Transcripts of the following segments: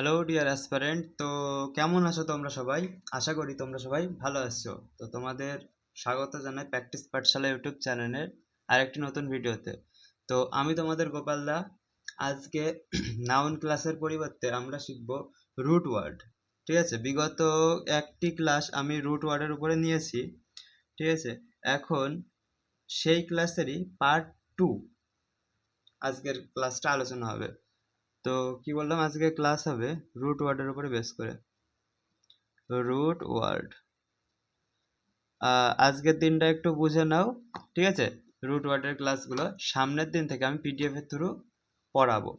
Hello dear aspirant, তো কেমন আছো তোমরা সবাই? আশা করি তোমরা সবাই ভালো আছো। তো তোমাদের স্বাগত জানাই প্র্যাকটিস পাঠশালা ইউটিউব চ্যানেলের আরেকটি নতুন ভিডিওতে। তো আমি তোমাদের গোপাল দা। আজকে নাউন ক্লাসের পরিবর্তে আমরা শিখব রুট ওয়ার্ড। ঠিক আছে, বিগত একটি ক্লাস আমি রুট ওয়ার্ডের উপরে নিয়েছি। ঠিক আছে, এখন সেই ক্লাসেরই পার্ট 2 আজকের ক্লাসটা আলোচনা হবে। তো কি বললাম, আজকে ক্লাস হবে রুট ওয়ার্ডের উপরে বেস করে। রুট ওয়ার্ড আজকের দিনটা একটু বুঝে নাও। ঠিক আছে, রুট ওয়ার্ডের ক্লাসগুলো সামনের দিন থেকে আমি পিডিএফ এর থ্রু পড়াবো।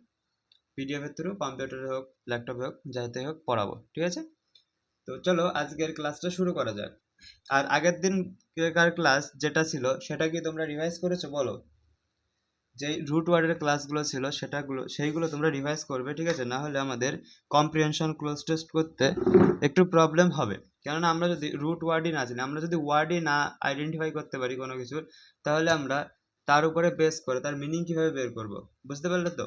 পিডিএফ এর থ্রু কম্পিউটারে হোক, ল্যাপটপে হোক, যাতে হোক পড়াবো। ঠিক আছে, তো চলো আজকের ক্লাসটা শুরু করা যাক। আর আগের দিনকার ক্লাস যেটা ছিল সেটা কি তোমরা রিভাইজ করেছো বলো? যে রুট ওয়ার্ডের ক্লাসগুলো ছিল সেইগুলো তোমরা রিভাইজ করবে। ঠিক আছে, না হলে আমাদের কম্প্রিহেনশন ক্লোজ টেস্ট করতে একটু প্রবলেম হবে। কেননা আমরা যদি রুট ওয়ার্ডই না জানি, আমরা যদি ওয়ার্ডই না আইডেন্টিফাই করতে পারি কোনো কিছুর, তাহলে আমরা তার উপরে বেস করে তার মিনিং কিভাবে বের করব? বুঝতে পারলে তো?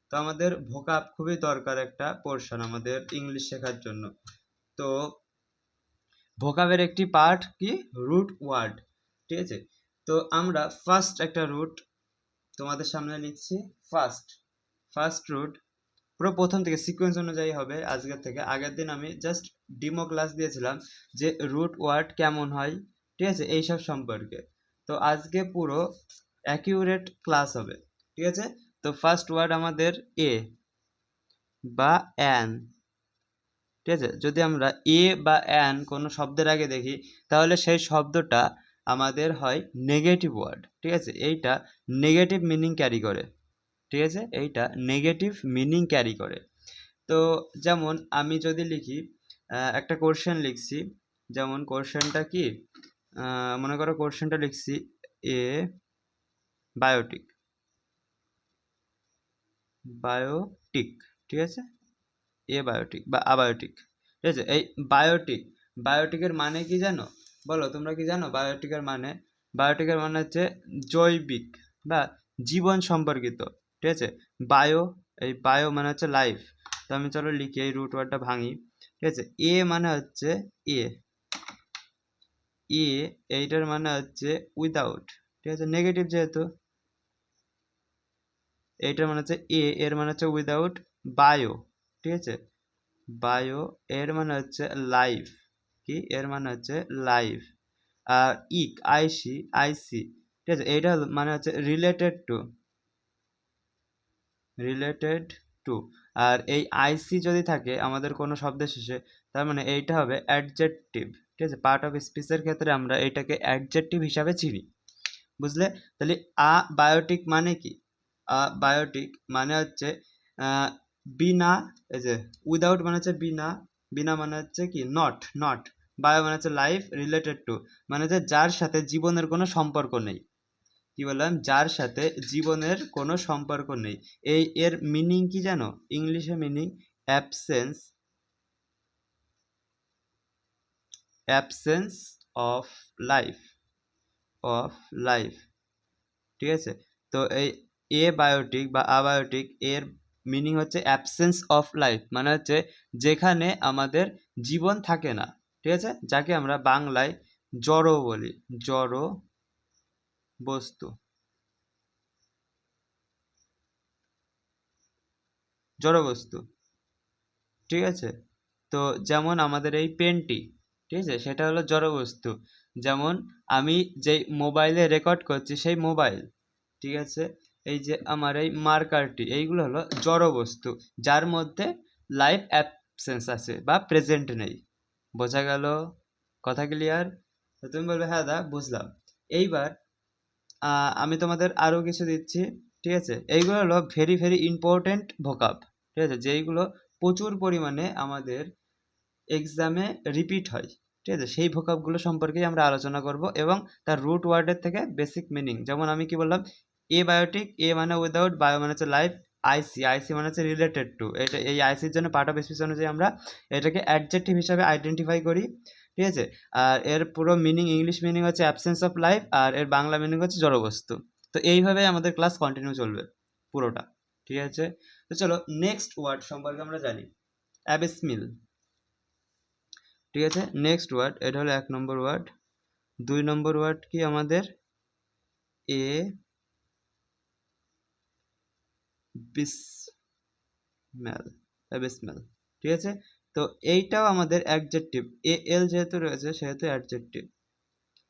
তো আমাদের ভোকাব খুবই দরকার একটা পোর্শন আমাদের ইংলিশ শেখার জন্য। তো ভোকাবের একটি পার্ট কি রুট ওয়ার্ড। ঠিক আছে, তো আমরা ফার্স্ট একটা রুট তোমাদের সামনে লিখছি। ফার্স্ট রুট পুরো প্রথম থেকে সিকোয়েন্স অনুযায়ী হবে। আজকের থেকে আগের দিন আমি জাস্ট ডিমো ক্লাস দিয়েছিলাম যে রুট ওয়ার্ড কেমন হয়, ঠিক আছে, এইসব সম্পর্কে। তো আজকে পুরো অ্যাকিউরেট ক্লাস হবে। ঠিক আছে, তো ফার্স্ট ওয়ার্ড আমাদের এ বা অ্যান। ঠিক আছে, যদি আমরা এ বা অ্যান কোনো শব্দের আগে দেখি, তাহলে সেই শব্দটা আমাদের হয় নেগেটিভ ওয়ার্ড। ঠিক আছে, এইটা নেগেটিভ মিনিং ক্যারি করে। ঠিক আছে, এইটা নেগেটিভ মিনিং ক্যারি করে। তো যেমন আমি যদি লিখি, একটা কোশ্চেন লিখছি, যেমন কোশ্চেনটা কি, মনে করো কোশ্চেনটা লিখছি এ বায়োটিক। বায়োটিক, ঠিক আছে, এ বায়োটিক বা আবায়োটিক। ঠিক আছে, এই বায়োটিকের মানে কি জানো? বলো, তোমরা কি জানো বায়োটিকের মানে? বায়োটিকের মানে হচ্ছে জৈবিক বা জীবন সম্পর্কিত। ঠিক আছে, বায়ো, এই বায়ো মানে হচ্ছে লাইফ। তো আমি চলো লিখি, এই রুট ওয়ার্ডটা ভাঙি। ঠিক আছে, এ মানে হচ্ছে এ এ এইটার মানে হচ্ছে উইদাউট। ঠিক আছে, নেগেটিভ যেহেতু, এইটার মানে হচ্ছে এ, এর মানে হচ্ছে উইদাউট। বায়ো, ঠিক আছে, বায়ো এর মানে হচ্ছে লাইফ। কি এর মানে হচ্ছে লাইফ। আর আইসি, ঠিক আছে, এইটা মানে হচ্ছে রিলেটেড টু। আর এই আইসি যদি থাকে আমাদের কোনো শব্দের শেষে, তার মানে এইটা হবে অ্যাডজেক্টিভ। ঠিক আছে, পার্ট অফ স্পিচের ক্ষেত্রে আমরা এটাকে অ্যাডজেক্টিভ হিসাবে চিনি। বুঝলে? তাহলে বায়োটিক মানে কি? বায়োটিক মানে হচ্ছে বিনা, এই যে উইদাউট মানে হচ্ছে বিনা, বিনা মানে হচ্ছে কি নট, বায়ো মানে হচ্ছে লাইফ, রিলেটেড টু মানে হচ্ছে যার সাথে জীবনের কোনো সম্পর্ক নেই। কি বললাম? যার সাথে জীবনের কোনো সম্পর্ক নেই। এর মিনিং কি জানো? ইংলিশে meaning absence, absence of life, of life. ঠিক আছে, তো এই এ বায়োটিক বা আবায়োটিক এর মিনিং হচ্ছে অ্যাবসেন্স অফ লাইফ, মানে হচ্ছে যেখানে আমাদের জীবন থাকে না। ঠিক আছে, যাকে আমরা বাংলায় জড় বলি, জড় বস্তু, জড় বস্তু। ঠিক আছে, তো যেমন আমাদের এই পেনটি, ঠিক আছে, সেটা হলো জড় বস্তু। যেমন আমি যেই মোবাইলে রেকর্ড করছি সেই মোবাইল। ঠিক আছে, এই যে আমার এই মার্কারটি, এইগুলো হলো জড় বস্তু, যার মধ্যে লাইফ অ্যাবসেন্স আছে বা প্রেজেন্ট নেই। বোঝা গেল? কথা ক্লিয়ার? তো তুমি বলবে হ্যাঁ দা বুঝলাম। এইবার আমি তোমাদের আরো কিছু দিচ্ছি। ঠিক আছে, এইগুলো হলো ভেরি ভেরি ইম্পর্টেন্ট ভোকাব। ঠিক আছে, যেইগুলো প্রচুর পরিমাণে আমাদের এক্সামে রিপিট হয়। ঠিক আছে, সেই ভোকাবগুলো সম্পর্কেই আমরা আলোচনা করব এবং তার রুট ওয়ার্ডের থেকে বেসিক মিনিং। যেমন আমি কি বললাম, এ বায়োটিক, এ মানে উইদাউট, বায়ো মানে হচ্ছে লাইফ, আইসি মানে হচ্ছে রিলেটেড টু। এটা এই আইসির জন্য পার্ট অফ স্পিচ অনুযায়ী আমরা এটাকে অ্যাডজেক্টিভ হিসাবে আইডেন্টিফাই করি। ঠিক আছে, আর এর পুরো মিনিং, ইংলিশ মিনিং হচ্ছে অ্যাবসেন্স অফ লাইফ, আর এর বাংলা মিনিং হচ্ছে জড়বস্তু। তো এইভাবে আমাদের ক্লাস কন্টিনিউ চলবে পুরোটা। ঠিক আছে, তো চলো নেক্সট ওয়ার্ড সম্পর্কে আমরা জানি। অ্যাবিসমিল। ঠিক আছে, নেক্সট ওয়ার্ড, এটা হলো 1 নম্বর ওয়ার্ড। 2 নম্বর ওয়ার্ড কি আমাদের? এ বিসমেল, অ্যাবিসমেল। ঠিক আছে, তো এইটাও আমাদের অ্যাডজেক্টিভ, এ এল যেহেতু রয়েছে সেহেতু অ্যাডজেক্টিভ।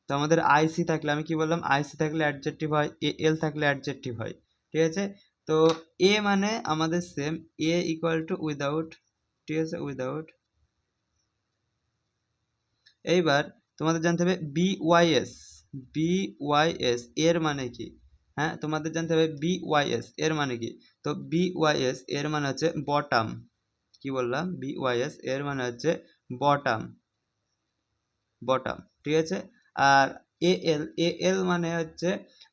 তো আমাদের আইসি থাকলে, আমি কি বললাম, আইসি থাকলে অ্যাডজেক্টিভ হয়, এ এল থাকলে অ্যাডজেক্টিভ হয়। ঠিক আছে, তো এ মানে আমাদের same, A equal to without. ঠিক আছে, উইদাউট। এইবার তোমাদের জানতে হবে বিওয়াইএস, বিওয়াইএস এর মানে কি? হ্যাঁ, তোমাদের জানতে হবে বিওয়াইএস এর মানে কি। তো বিওয়াইএস এর মানে হচ্ছে বটাম। কি বললাম? বিওয়াইএস এর মানে হচ্ছে বটাম, বটাম। ঠিক আছে, আর এএল, এএল মানে হচ্ছে,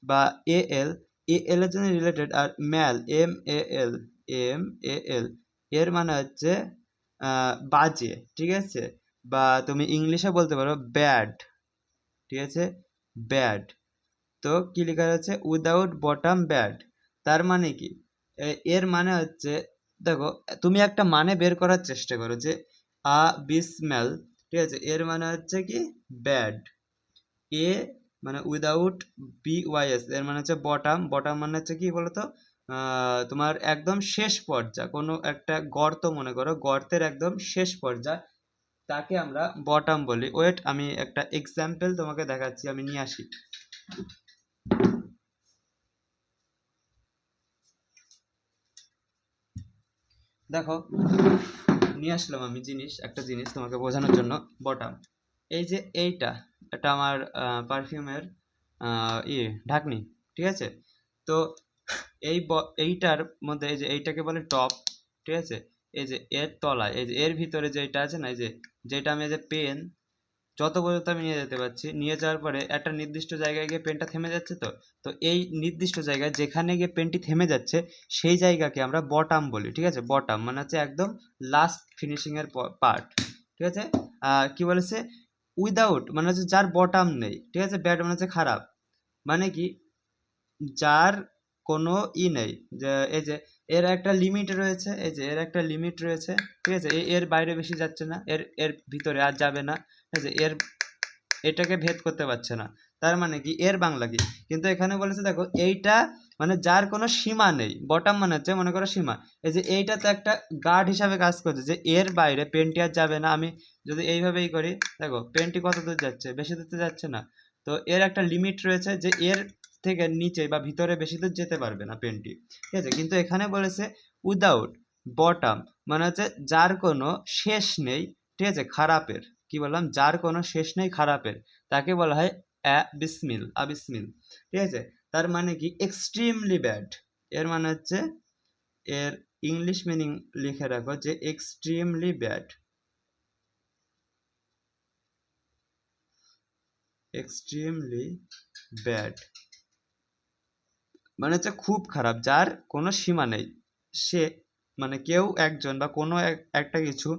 বা এএল, এএল এর জন্য related. R mall, M A L, M A এল এর মানে হচ্ছে বাজে। ঠিক আছে, বা তুমি ইংলিশে বলতে পারো ব্যাড। ঠিক আছে, ব্যাড। তো কি লেখা আছে? Without bottom bad. তার মানে কি? এর মানে হচ্ছে, দেখো তুমি একটা মানে বের করার চেষ্টা করো যে আ বিস্মেল। ঠিক আছে, এর মানে হচ্ছে কি? ব্যাড। এ মানে উইদাউট, বিওয়াইএস এর মানে হচ্ছে বটম। বটম মানে হচ্ছে কি বলতো? তোমার একদম শেষ পর্যায়, কোনো একটা গর্ত মনে করো, গর্তের একদম শেষ পর্যায়, তাকে আমরা বটম বলি। ওয়েট, আমি একটা এক্সাম্পল তোমাকে দেখাচ্ছি, আমি নিয়ে আসি। দেখো, নিয়ে আসলাম আমি একটা জিনিস তোমাকে বোঝানোর জন্য। বটম, এই যে এইটা, এটা আমার পারফিউমের ঢাকনি। ঠিক আছে, তো এইটার মধ্যে, এই যে এইটাকে বলে টপ। ঠিক আছে, এই যে এর তলায়, এই যে এর ভিতরে যেটা আছে না, এই যে যেটা আমি, এই যে পেন যত পর্যন্ত আমি নিয়ে যেতে পারছি, নিয়ে যাওয়ার পরে একটা নির্দিষ্ট জায়গায় গিয়ে পেনটা থেমে যাচ্ছে। তো তো এই নির্দিষ্ট জায়গায় যেখানে গিয়ে পেনটি থেমে যাচ্ছে, সেই জায়গাকে আমরা বটাম বলি। ঠিক আছে, বটাম মানে হচ্ছে একদম লাস্ট ফিনিশিং এর পার্ট। ঠিক আছে, কি বলেছে? উইদাউট মানে হচ্ছে যার বটাম নেই। ঠিক আছে, ব্যাড মানে হচ্ছে খারাপ। মানে কি? যার কোনো নেই, যে এই যে এর একটা লিমিট রয়েছে, এই যে এর একটা লিমিট রয়েছে। ঠিক আছে, এর বাইরে বেশি যাচ্ছে না, এর এর ভিতরে আর যাবে না। ঠিক আছে, এটাকে ভেদ করতে পারছে না। তার মানে কি? এর বাংলা কি? কিন্তু এখানে বলেছে দেখো, এইটা মানে যার কোনো সীমা নেই। বটম মানে হচ্ছে, মনে করো, সীমা। এই যে এইটা তো একটা গার্ড হিসাবে কাজ করছে, যে এর বাইরে পেনটি আর যাবে না। আমি যদি এইভাবেই করি, দেখো পেনটি কত দূর যাচ্ছে? বেশি দূর তো যাচ্ছে না। তো এর একটা লিমিট রয়েছে, যে এর থেকে নিচে বা ভিতরে বেশি দূর যেতে পারবে না পেনটি। ঠিক আছে, কিন্তু এখানে বলেছে উইদাউট বটম মানে হচ্ছে যার কোনো শেষ নেই। ঠিক আছে, খারাপের। কি বললাম? যার কোনো শেষ নেই খারাপের, তাকে বলা হয় অ্যাবিসমিল, আবিসমিল। ঠিক আছে, তার মানে কি? Extremely bad. এর মানে হচ্ছে, এর ইংলিশ মিনিং লিখে রাখো, যে এক্সট্রিমলি ব্যাড, এক্সট্রিমলি ব্যাড মানে হচ্ছে খুব খারাপ, যার কোনো সীমা নেই। সে মানে কেউ একজন বা কোনো একটা কিছু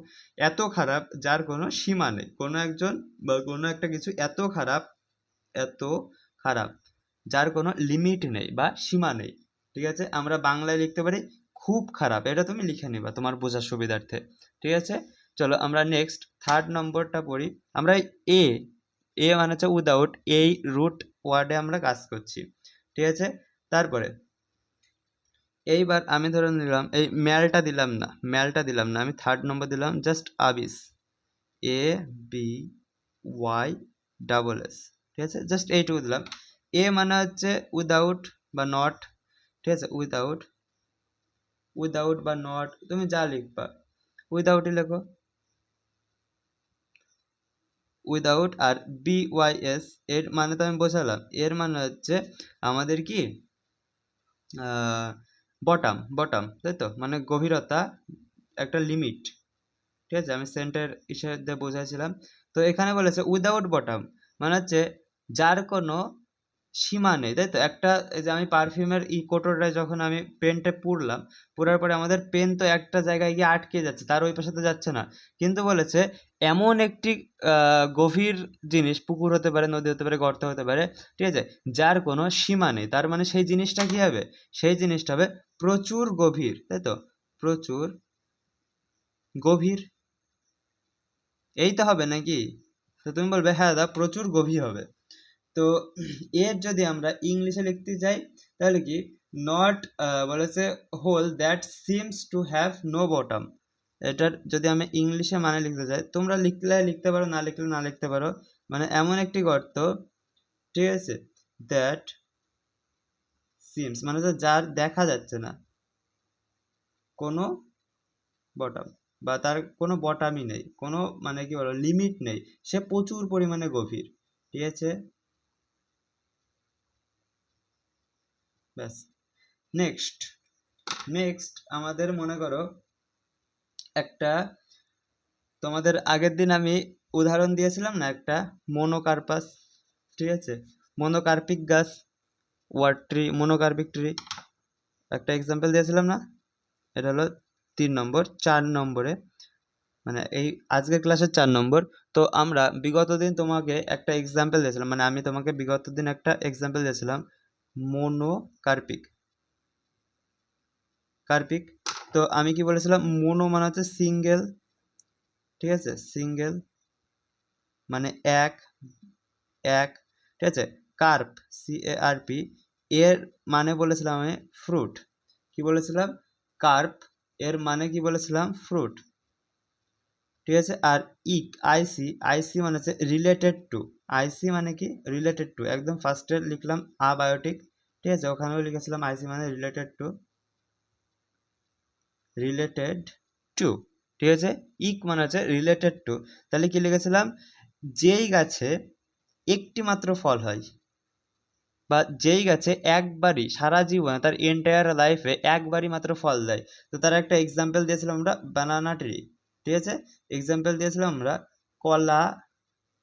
এত খারাপ যার কোনো সীমা নেই। কোনো একজন বা কোনো একটা কিছু এত খারাপ, এত খারাপ যার কোনো লিমিট নেই বা সীমা নেই। ঠিক আছে, আমরা বাংলায় লিখতে পারি খুব খারাপ। এটা তুমি লিখে নিবা তোমার বোঝার সুবিধার্থে। ঠিক আছে, চলো আমরা নেক্সট 3rd নম্বরটা পড়ি। আমরা এ, এ মানে হচ্ছে উইদাউট, এই রুট ওয়ার্ডে আমরা কাজ করছি। ঠিক আছে, তারপরে এইবার আমি ধরে নিলাম এই ম্যালটা দিলাম না, আমি 3rd নম্বর দিলাম just আবিস, A B Y double S. ঠিক আছে, জাস্ট এইটুকু দিলাম। এ মানে হচ্ছে উইদাউট বা নট। ঠিক আছে, উইদাউট, উইদাউট বা নট, তুমি যা লিখবা উইদাউটই লেখো, উইদাউট। আর বি ওয়াই এস এর মানে তো আমি বোঝালাম, এর মানে হচ্ছে আমাদের কি? বটাম, বটাম, তাই তো, মানে গভীরতা, একটা লিমিট। ঠিক আছে, আমি সেন্টার হিসেবে দিয়ে বোঝাইছিলাম। তো এখানে বলেছে উইদাউট বটম মানে হচ্ছে যার কোনো সীমা নেই, তাই তো। একটা, এই যে আমি পারফিউমের কোটোটায় যখন আমি পেনটা পুড়লাম, পুরার পরে আমাদের পেন তো একটা জায়গায় গিয়ে আটকে যাচ্ছে, তার ওই পাশে তো যাচ্ছে না। কিন্তু বলেছে এমন একটি গভীর জিনিস, পুকুর হতে পারে, নদী হতে পারে, গর্ত হতে পারে, ঠিক আছে, যার কোনো সীমা নেই। তার মানে সেই জিনিসটা কি হবে? সেই জিনিসটা হবে প্রচুর গভীর, তাই তো, প্রচুর গভীর, এই তো হবে নাকি? তো তুমি বলবে হ্যাঁ দাদা প্রচুর গভীর হবে। তো এর যদি আমরা ইংলিশে লিখতে চাই তাহলে কি, নট বলেছে hole that seems to have no bottom. এটার যদি আমি ইংলিশে মানে লিখতে চাই, তোমরা লিখলে লিখতে পারো, না লিখলে না লিখতে পারো, মানে এমন একটি গর্ত, ঠিক আছে, দ্যাট সিমস মানে হচ্ছে যার দেখা যাচ্ছে না কোনো বটম, বা তার কোনো বটামই নেই, কোনো মানে কি বলো লিমিট নেই, সে প্রচুর পরিমাণে গভীর, ঠিক আছে। ব্যাস। নেক্সট নেক্সট আমাদের মনে করো একটা, তোমাদের আগের দিন আমি উদাহরণ দিয়েছিলাম না একটা, মোনোকার্পাস, ঠিক আছে, মোনোকার্পিক গাছ, ওয়ার্ড ট্রি, মোনোকার্পিক ট্রি, একটা এক্সাম্পল দিয়েছিলাম না? এটা হলো 3 নম্বর। 4 নম্বরে মানে এই আজকের ক্লাসের 4 নম্বর। তো আমরা বিগত দিন তোমাকে একটা এক্সাম্পল দিয়েছিলাম, মানে আমি তোমাকে বিগত দিন একটা এক্সাম্পল দিয়েছিলাম মোনোকার্পিক, কার্পিক। তো আমি কি বলেছিলাম, মোনো মানে হচ্ছে সিঙ্গেল, ঠিক আছে, সিঙ্গেল মানে এক, এক, ঠিক আছে। কার্প, CARP, এর মানে বলেছিলাম আমি ফ্রুট, কি বলেছিলাম, কার্প এর মানে কি বলেছিলাম, ফ্রুট, ঠিক আছে। আর আইসি মানে হচ্ছে রিলেটেড টু, আইসি মানে কি রিলেটেড টু, একদম ফার্স্টে লিখলাম আবায়োটিক, ঠিক আছে, ওখানেও লিখেছিলাম আইসি মানে রিলেটেড টু, রিলেটেড টু, ঠিক আছে। মানে হচ্ছে রিলেটেড টু, তাহলে কি লিখেছিলাম, যেই গাছে একটি মাত্র ফল হয়, বা যেই গাছে একবারই সারা জীবনে তার এন্টায়ার লাইফে একবারই মাত্র ফল দেয়। তো তার একটা এক্সাম্পল দিয়েছিলাম আমরা বানানা ট্রি, ঠিক আছে। এক্সাম্পল দিয়েছিলাম আমরা কলা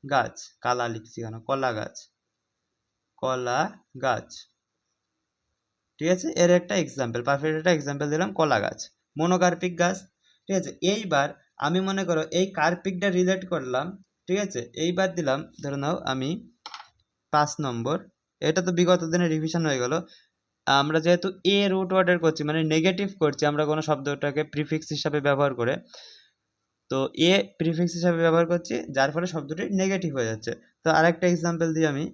গাছ, কালা লিখছি কেন, কলা গাছ, কলা গাছ, ঠিক আছে। এর একটা এক্সাম্পল, পারফেক্ট একটা এক্সাম্পল দিলাম কলা গাছ, মোনোকার্পিক গাছ, ঠিক আছে। এইবার আমি মনে করো এই কার্পিকটা রিলেট করলাম, ঠিক আছে। এইবার দিলাম, ধরে নাও আমি 5 নম্বর, এটা তো বিগত দিনে রিভিশন হয়ে গেল। আমরা যেহেতু এ রুট ওয়ার্ডের করছি, মানে নেগেটিভ করছি আমরা কোনো শব্দটাকে প্রিফিক্স হিসাবে ব্যবহার করে, তো এ প্রিফিক্স হিসাবে ব্যবহার করছি, যার ফলে শব্দটি নেগেটিভ হয়ে যাচ্ছে। তো আরেকটা এক্সাম্পল দিই আমি,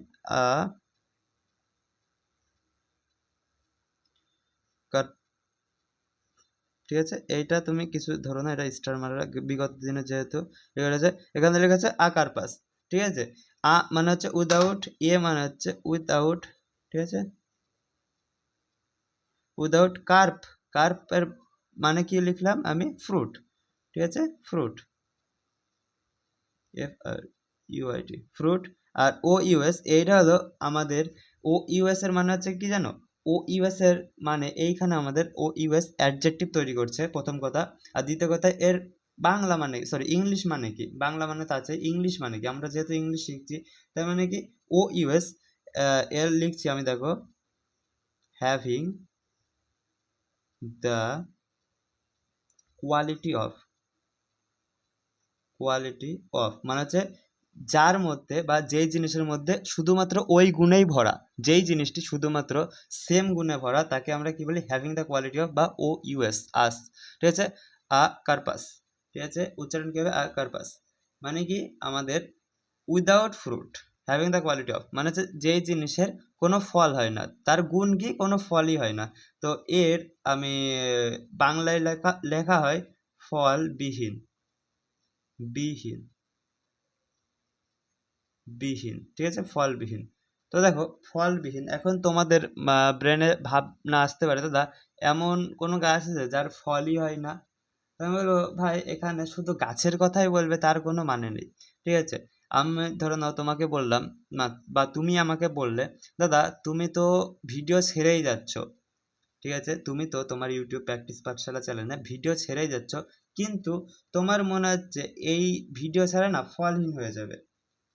ঠিক আছে। এইটা তুমি কিছু ধরো না, এটা স্টার মারা বিগত দিনে যেহেতু লেখা আছে, এখানে লেখা আছে আকারপাস, ঠিক আছে। মানে হচ্ছে উইদাউট, মানে হচ্ছে উইদাউট, ঠিক আছে, উইদাউট কার্প, কার্পের মানে কি লিখলাম আমি, ফ্রুট, ঠিক আছে, ফ্রুট, FRUIT, ফ্রুট। আর OUS, এইটা হলো আমাদের OUS এর মানে হচ্ছে কি জানো, OUS এর মানে এইখানে আমাদের OUS অ্যাডজেক্টিভ তৈরি করছে, প্রথম কথা। আর দ্বিতীয় কথা, এর বাংলা মানে সরি ইংলিশ মানে কি, বাংলা মানে তা আছে, ইংলিশ মানে কি, আমরা যেহেতু ইংলিশ শিখছি তার মানে কি OUS এর লিখছি আমি, দেখো, having the quality of, quality of মানে হচ্ছে যার মধ্যে বা যেই জিনিসের মধ্যে শুধুমাত্র ওই গুণেই ভরা, যেই জিনিসটি শুধুমাত্র সেম গুণে ভরা, তাকে আমরা কি বলি, হ্যাভিং দ্য কোয়ালিটি অফ, বা OUS, আস, ঠিক আছে। আ কার্পাস, ঠিক আছে, উচ্চারণ কি হবে, আ কার্পাস, মানে কি আমাদের without fruit, having the quality of মানে হচ্ছে যেই জিনিসের কোনো ফল হয় না, তার গুণ কি কোনো ফলই হয় না। তো এর আমি বাংলায় লেখা লেখা হয় ফলবিহীন, বিহীন, বিহীন, ঠিক আছে, ফলবিহীন। তো দেখো ফলবিহীন, এখন তোমাদের ব্রেনে ভাবনা আসতে পারে, দাদা এমন কোনো গাছ আছে যার ফলই হয় না? আমি বলবো ভাই এখানে শুধু গাছের কথাই বলবে তার কোনো মানে নেই, ঠিক আছে। আমি ধরো নাও তোমাকে বললাম না, বা তুমি আমাকে বললে, দাদা তুমি তো ভিডিও ছেড়েই যাচ্ছ, ঠিক আছে, তুমি তো তোমার ইউটিউব প্র্যাকটিস পাঠশালা চ্যানেলে ভিডিও ছেড়েই যাচ্ছ, কিন্তু তোমার মনে হচ্ছে এই ভিডিও ছাড়া না ফলহীন হয়ে যাবে,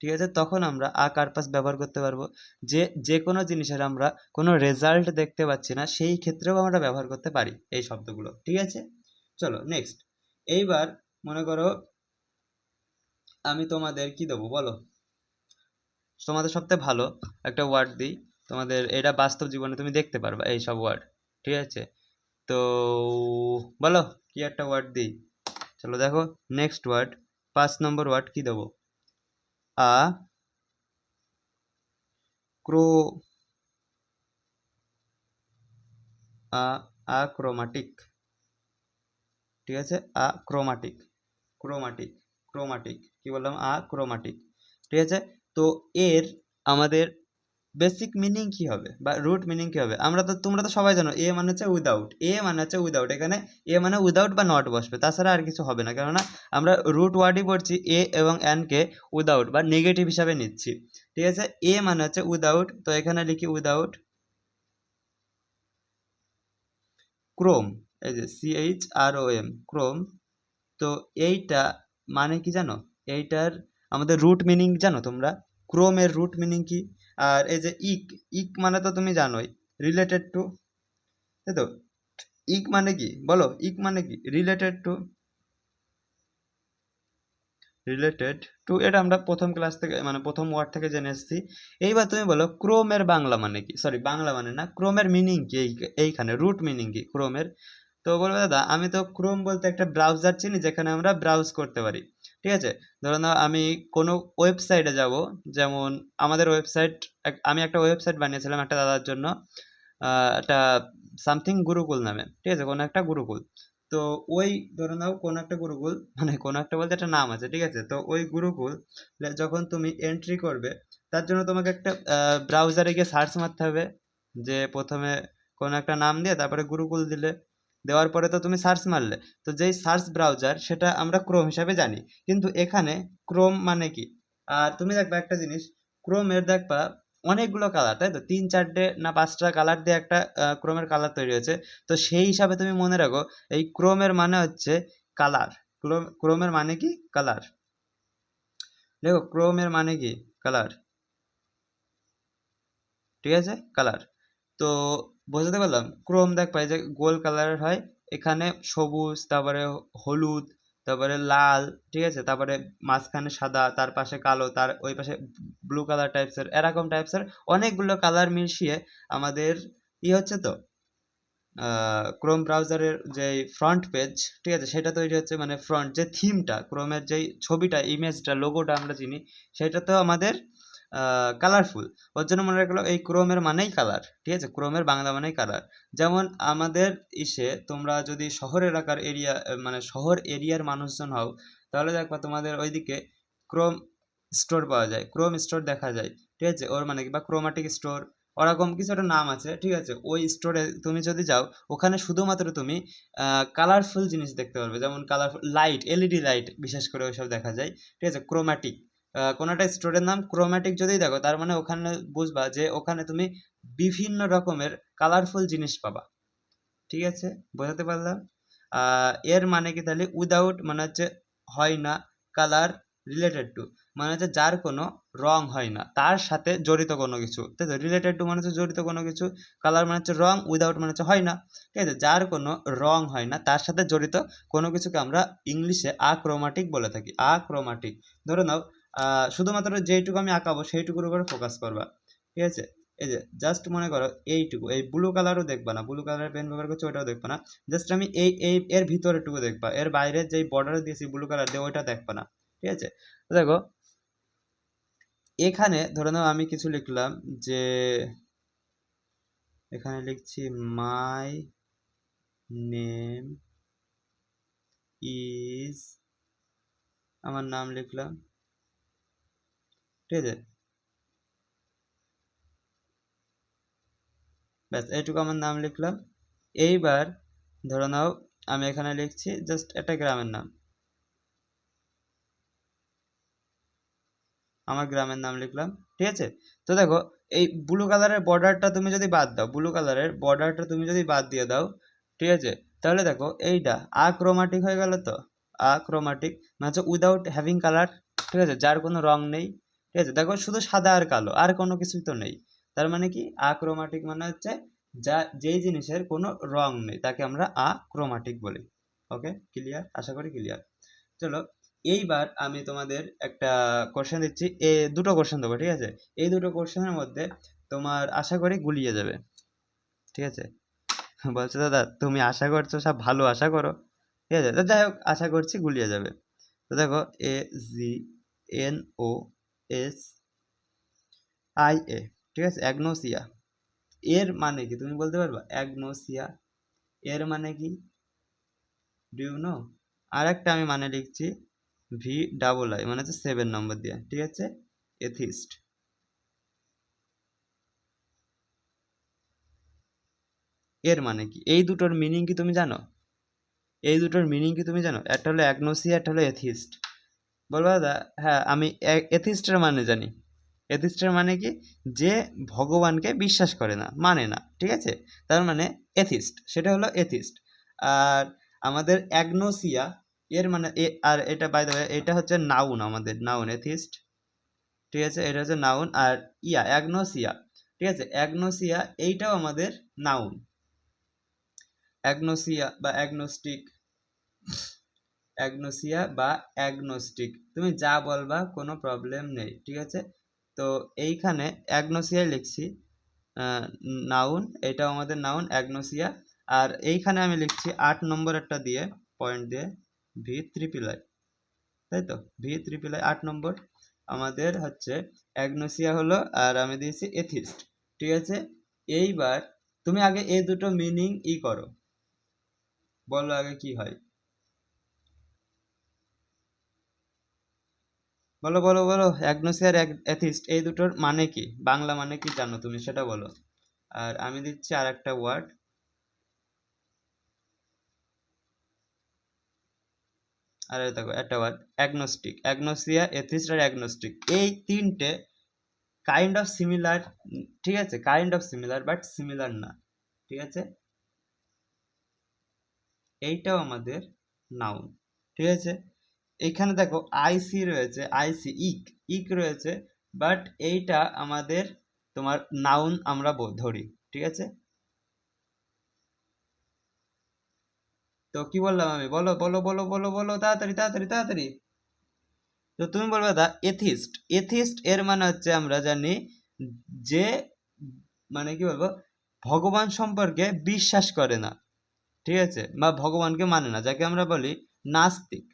ঠিক আছে। তখন আমরা কার্পাস ব্যবহার করতে পারবো, যে যে কোনো জিনিসের আমরা কোনো রেজাল্ট দেখতে পাচ্ছি না, সেই ক্ষেত্রেও আমরা ব্যবহার করতে পারি এই শব্দগুলো, ঠিক আছে। চলো নেক্সট। এইবার মনে করো আমি তোমাদের কি দেবো বলো, তোমাদের সবথেকে ভালো একটা ওয়ার্ড দিই, তোমাদের এটা বাস্তব জীবনে তুমি দেখতে পারবা এই সব ওয়ার্ড, ঠিক আছে। তো বলো কি একটা ওয়ার্ড দিই, চলো দেখো নেক্সট ওয়ার্ড, 5 নম্বর ওয়ার্ড কি দেবো? আ ক্রো আক্রোমাটিক, ঠিক আছে, আক্রোমাটিক, ক্রোমাটিক, ক্রোমাটিক কি বললাম? আক্রোমাটিক, ঠিক আছে। তো এর আমাদের বেসিক মিনিং কি হবে বা রুট মিনিং কি হবে? তোমরা তো সবাই জানো এ মানে হচ্ছে উইদাউট, এ মানে হচ্ছে উইদাউট, এখানে এ মানে উইদাউট বা নট বসবে, তাছাড়া আর কিছু হবে না, কেননা আমরা রুট ওয়ার্ডই পড়ছি এ এবং এন কে উইদাউট বা নেগেটিভ হিসাবে নিচ্ছি, ঠিক আছে। এ মানে হচ্ছে উইদাউট, তো এখানে লিখি উইদাউট ক্রোম, এই যে CHROM ক্রোম। তো এইটা মানে কি জানো? এইটার আমাদের রুট মিনিং জানো তোমরা? ক্রোমের রুট মিনিং কি? আর এই যে ইক, ইক মানে তো তুমি জানোই রিলেটেড টু, তাই তো? ইক মানে কি বলো? ইক মানে কি? রিলেটেড টু, রিলেটেড টু, এটা আমরা প্রথম ক্লাস থেকে মানে প্রথম ওয়ার্ড থেকে জেনে এসেছি। এইবার তুমি বলো ক্রোমের বাংলা মানে কি? সরি, বাংলা মানে না, ক্রোমের মিনিং কি? এইখানে রুট মিনিং কি ক্রোমের? তো বলবে দাদা আমি তো ক্রোম বলতে একটা ব্রাউজার চিনি যেখানে আমরা ব্রাউজ করতে পারি, ঠিক আছে। ধরো না আমি কোনো ওয়েবসাইটে যাব, যেমন আমাদের ওয়েবসাইট, আমি একটা ওয়েবসাইট বানিয়েছিলাম একটা দাদার জন্য, একটা সামথিং গুরুকুল নামে, ঠিক আছে, কোনো একটা গুরুকুল। তো ওই ধরে নাও কোনো একটা গুরুকুল, মানে কোনো একটা বলতে একটা নাম আছে, ঠিক আছে। তো ওই গুরুকুল যখন তুমি এন্ট্রি করবে, তার জন্য তোমাকে একটা ব্রাউজারে গিয়ে সার্চ মারতে হবে, যে প্রথমে কোনো একটা নাম দিয়ে তারপরে গুরুকুল দিলে, দেওয়ার পরে তো তুমি সার্চ মারলে, তো যেই সার্চ ব্রাউজার সেটা আমরা ক্রোম হিসাবে জানি, কিন্তু এখানে ক্রোম মানে কি? আর তুমি দেখবা একটা জিনিস, ক্রোমের দেখবা অনেকগুলো কালার, তাই তো? 3 4টে না 5টা কালার দিয়ে একটা ক্রোমের কালার তৈরি হয়েছে। তো সেই হিসাবে তুমি মনে রাখো এই ক্রোমের মানে হচ্ছে কালার। ক্রোমের মানে কি? কালার। দেখো ক্রোমের মানে কি? কালার, ঠিক আছে, কালার। তো বোঝাতে পারলাম? ক্রোম দেখবা এই যে গোল কালারের হয়, এখানে সবুজ, তারপরে হলুদ, তারপরে লাল, ঠিক আছে, তারপরে মাঝখানে সাদা, তার পাশে কালো, তার ওই পাশে ব্লু কালার টাইপসের, এরকম টাইপসের অনেকগুলো কালার মিশিয়ে আমাদের হচ্ছে তো ক্রোম ব্রাউজারের যে ফ্রন্ট পেজ, ঠিক আছে, সেটা তৈরি হচ্ছে, মানে ফ্রন্ট যে থিমটা, ক্রোমের যেই ছবিটা, ইমেজটা, লোগোটা আমরা চিনি, সেটা তো আমাদের কালারফুল। ওর জন্য মনে রাখলো এই ক্রোমের মানেই কালার, ঠিক আছে, ক্রোমের বাংলা মানেই কালার। যেমন আমাদের তোমরা যদি শহর এলাকার এরিয়া, মানে শহর এরিয়ার মানুষজন হও, তাহলে দেখবা তোমাদের ওইদিকে ক্রোম স্টোর পাওয়া যায়, ক্রোম স্টোর দেখা যায়, ঠিক আছে। ওর মানে কি, বা ক্রোমাটিক স্টোর, ওরকম কিছু একটা নাম আছে, ঠিক আছে। ওই স্টোরে তুমি যদি যাও, ওখানে শুধুমাত্র তুমি কালারফুল জিনিস দেখতে পারবে, যেমন কালারফুল লাইট, এলইডি লাইট বিশেষ করে ওইসব দেখা যায়, ঠিক আছে। ক্রোম্যাটিক, কোনো একটা স্টোরের নাম ক্রোম্যাটিক যদি দেখো, তার মানে ওখানে বুঝবা যে ওখানে তুমি বিভিন্ন রকমের কালারফুল জিনিস পাবা, ঠিক আছে। বোঝাতে পারলাম? এর মানে কি তাহলে? উইদাউট মানে হচ্ছে হয় না, কালার রিলেটেড টু মানে হচ্ছে যার কোনো রং হয় না, তার সাথে জড়িত কোনো কিছু, তাই তো? রিলেটেড টু মানে হচ্ছে জড়িত কোনো কিছু, কালার মানে হচ্ছে রং, উইদাউট মানে হচ্ছে হয় না, ঠিক আছে। যার কোনো রং হয় না, তার সাথে জড়িত কোনো কিছুকে আমরা ইংলিশে আক্রোমাটিক বলে থাকি, আক্রোমাটিক। ধরে নাও শুধুমাত্র যেইটুকু আমি আঁকাবো সেইটুকুর উপরে ফোকাস করবা, ঠিক আছে। এই যে জাস্ট মনে করো এইটুকু, এই ব্লু কালারও দেখবা না, ব্লু কালারের পেন ব্যবহার করছি ওটাও দেখবা না, জাস্ট আমি এই এর ভিতরেটুকু দেখবা, এর বাইরে যেই বর্ডার দিয়েছি ব্লু কালার দিয়ে ওইটা দেখবা না, ঠিক আছে। তো দেখো এখানে ধরে নাও আমি কিছু লিখলাম, যে এখানে লিখছি মাই নেম ইজ, আমার নাম লিখলাম, ঠিক আছে, ব্যাস এইটুকু আমার নাম লিখলাম। এইবার ধরে নাও আমি এখানে লিখছি জাস্ট একটা গ্রামের নাম, আমার গ্রামের নাম লিখলাম, ঠিক আছে। তো দেখো এই ব্লু কালারের বর্ডারটা তুমি যদি বাদ দাও, ব্লু কালারের বর্ডারটা তুমি যদি বাদ দিয়ে দাও, ঠিক আছে, তাহলে দেখো এইটা আক্রোমাটিক হয়ে গেল। তো আক্রোমাটিক মানে হচ্ছে উইদাউট হ্যাভিং কালার, ঠিক আছে, যার কোনো রং নেই, ঠিক আছে। দেখো শুধু সাদা আর কালো, আর কোনো কিছুই তো নেই, তার মানে কি আক্রোমাটিক মানে হচ্ছে যেই জিনিসের কোনো রং নেই তাকে আমরা আক্রোমাটিক বলি। ওকে, ক্লিয়ার? আশা করি ক্লিয়ার। চলো এইবার আমি তোমাদের একটা কোশ্চেন দিচ্ছি, দুটো কোশ্চেন দেবো, ঠিক আছে। এই দুটো কোশ্চেনের মধ্যে তোমার আশা করি গুলিয়ে যাবে, ঠিক আছে। বলছে দাদা তুমি আশা করছো, সব ভালো আশা করো, ঠিক আছে, তো যাই হোক আশা করছি গুলিয়ে যাবে। তো দেখো AGNOSIA, ঠিক আছে, অ্যাগনোসিয়া এর মানে কি তুমি বলতে পারবা? অ্যাগনোসিয়া এর মানে কি, ডু ইউ নো? আর একটা আমি মানে লিখছি VII, মানে হচ্ছে 7 নম্বর দিয়ে, ঠিক আছে, এথিস্ট। এর মানে কি, এই দুটোর মিনিং কি তুমি জানো? এই দুটোর মিনিং কি তুমি জানো? একটা হলো অ্যাগনোসিয়া, একটা হলো এথিস্ট। বলবো দাদা, হ্যাঁ আমি এথিস্টের মানে জানি। এথিস্টের মানে কি, যে ভগবানকে বিশ্বাস করে না, মানে না, ঠিক আছে, তার মানে এথিস্ট, সেটা হলো এথিস্ট। আর আমাদের অ্যাগনোসিয়া এর মানে আর এটা বাই দ্য ওয়ে এটা হচ্ছে নাউন, আমাদের নাউন এথিস্ট, ঠিক আছে, এটা হচ্ছে নাউন। আর অ্যাগনোসিয়া, ঠিক আছে, অ্যাগনোসিয়া এইটাও আমাদের নাউন। অ্যাগনোসিয়া বা অ্যাগনোস্টিক, অ্যাগনোসিয়া বা অ্যাগনোস্টিক তুমি যা বলবা কোনো প্রবলেম নেই, ঠিক আছে। তো এইখানে অ্যাগনোসিয়াই লিখছি, নাউন, এটাও আমাদের নাউন অ্যাগনোসিয়া। আর এইখানে আমি লিখছি 8 নম্বর একটা দিয়ে, পয়েন্ট দিয়ে, VIII, তাই তো, VIII 8 নম্বর আমাদের হচ্ছে অ্যাগনোসিয়া হলো, আর আমি দিয়েছি এথিস্ট, ঠিক আছে। এইবার তুমি আগে এই দুটো মিনিং করো, বলো আগে কি হয়, বলো বলো বলো, অ্যাগনোসিয়া আর এথিস্ট এই দুটোর মানে কি, বাংলা মানে কি জানো তুমি সেটা বলো। আর আমি দিচ্ছি আর একটা ওয়ার্ড, আর দেখো একটা ওয়ার্ড অ্যাগনোস্টিক, অ্যাগনোসিয়া, এথিস্ট আর অ্যাগনোস্টিক, এই তিনটে কাইন্ড অফ সিমিলার, ঠিক আছে, kind of similar but similar না, ঠিক আছে। এইটাও আমাদের নাউন, ঠিক আছে। এখানে দেখো আইসি রয়েছে, আইসি ইক, ইক রয়েছে, বাট এইটা আমাদের তোমার নাউন আমরা ধরি, ঠিক আছে। তো কি বললাম আমি, বলো বলো বলো বলো বলো, তাড়াতাড়ি তাড়াতাড়ি তাড়াতাড়ি। তো তুমি বলবে দা এথিস্ট, এথিস্ট এর মানে হচ্ছে আমরা জানি যে, মানে কি বলবো, ভগবান সম্পর্কে বিশ্বাস করে না, ঠিক আছে, বা ভগবানকে মানে না, যাকে আমরা বলি নাস্তিক,